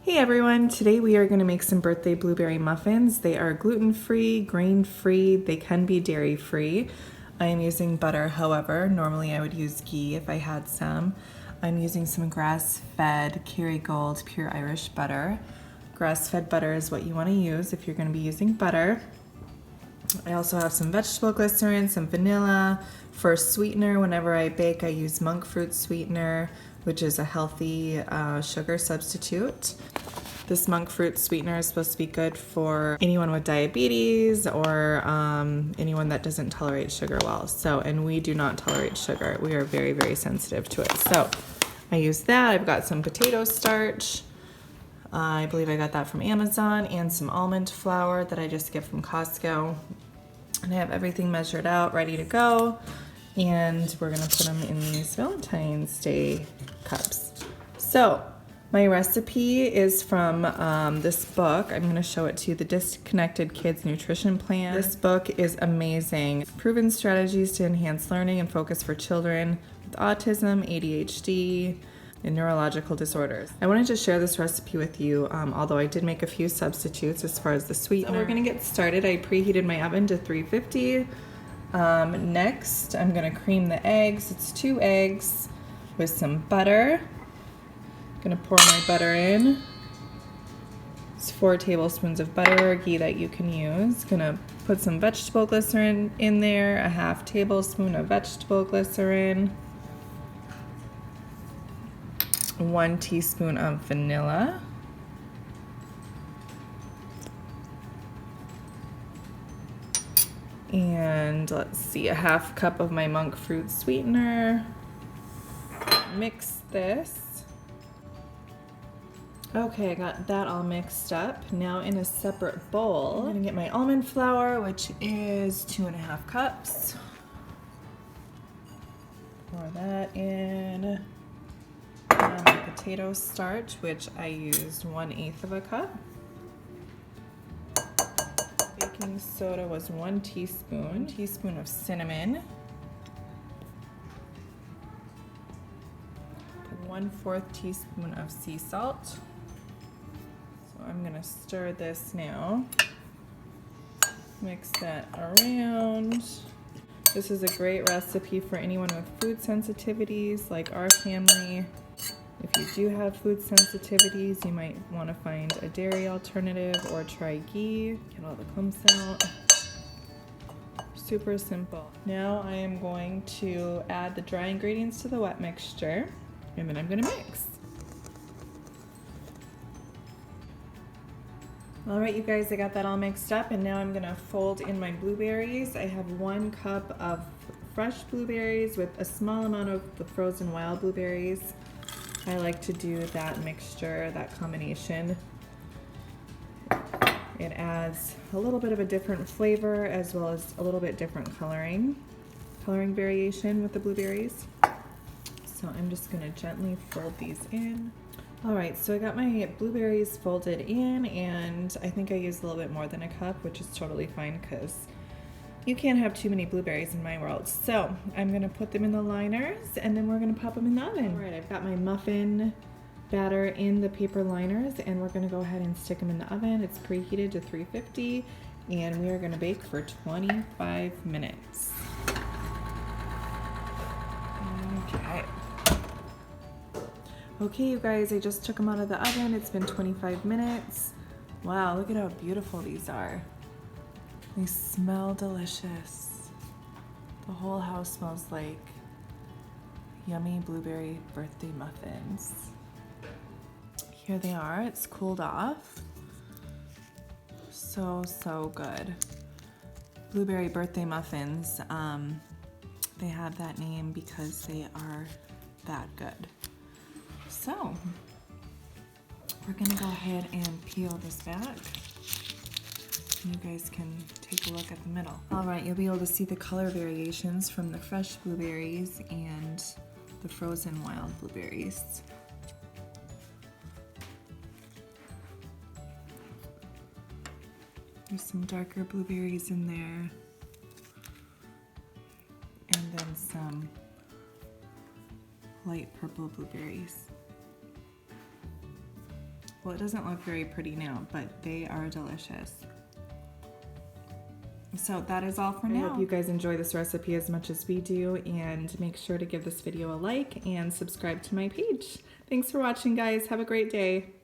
Hey everyone, today we are going to make some birthday blueberry muffins. They are gluten-free, grain-free, they can be dairy-free. I am using butter, however, normally I would use ghee if I had some. I'm using some grass-fed Kerrygold pure Irish butter. Grass-fed butter is what you want to use if you're going to be using butter. I also have some vegetable glycerin, some vanilla. For sweetener, whenever I bake, I use monk fruit sweetener, which is a healthy sugar substitute. This monk fruit sweetener is supposed to be good for anyone with diabetes or anyone that doesn't tolerate sugar well. And we do not tolerate sugar. We are very, very sensitive to it. So I use that. I've got some potato starch. I believe I got that from Amazon, and some almond flour that I just get from Costco. And I have everything measured out, ready to go. And we're gonna put them in these Valentine's Day cups. So my recipe is from this book. I'm gonna show it to you, The Disconnected Kids Nutrition Plan. This book is amazing. Proven strategies to enhance learning and focus for children with autism, ADHD, and neurological disorders. I wanted to share this recipe with you, although I did make a few substitutes as far as the sweetener. So we're gonna get started. I preheated my oven to 350. Next, I'm gonna cream the eggs. It's 2 eggs with some butter. I'm gonna pour my butter in. It's 4 tablespoons of butter or ghee that you can use. Gonna put some vegetable glycerin in there, a 1/2 tablespoon of vegetable glycerin. 1 teaspoon of vanilla. And let's see, a 1/2 cup of my monk fruit sweetener. Mix this. Okay, I got that all mixed up. Now in a separate bowl, I'm gonna get my almond flour, which is 2.5 cups. Pour that in. My potato starch, which I used 1/8 of a cup. Baking soda was 1 teaspoon. 1 teaspoon of cinnamon. 1/4 teaspoon of sea salt. So I'm gonna stir this now. Mix that around. This is a great recipe for anyone with food sensitivities like our family. If you do have food sensitivities, you might want to find a dairy alternative or try ghee. Get all the clumps out. Super simple. Now I am going to add the dry ingredients to the wet mixture, and then I'm going to mix. All right, you guys, I got that all mixed up, and now I'm going to fold in my blueberries. I have 1 cup of fresh blueberries with a small amount of the frozen wild blueberries. I like to do that mixture, that combination. It adds a little bit of a different flavor as well as a little bit different coloring variation with the blueberries. So I'm just gonna gently fold these in. All right, so I got my blueberries folded in, and I think I used a little bit more than a cup, which is totally fine because you can't have too many blueberries in my world. So I'm gonna put them in the liners, and then we're gonna pop them in the oven. All right, I've got my muffin batter in the paper liners, and we're gonna go ahead and stick them in the oven. It's preheated to 350, and we are gonna bake for 25 minutes. Okay. Okay, you guys, I just took them out of the oven. It's been 25 minutes. Wow, look at how beautiful these are. They smell delicious. The whole house smells like yummy blueberry birthday muffins. Here they are. It's cooled off. So, so good. Blueberry birthday muffins. They have that name because they are that good. So, we're gonna go ahead and peel this back. You guys can take a look at the middle. All right, you'll be able to see the color variations from the fresh blueberries and the frozen wild blueberries. There's some darker blueberries in there, and then some light purple blueberries. Well, it doesn't look very pretty now, but they are delicious. So that is all for now. I hope you guys enjoy this recipe as much as we do, and make sure to give this video a like and subscribe to my page. Thanks for watching, guys. Have a great day.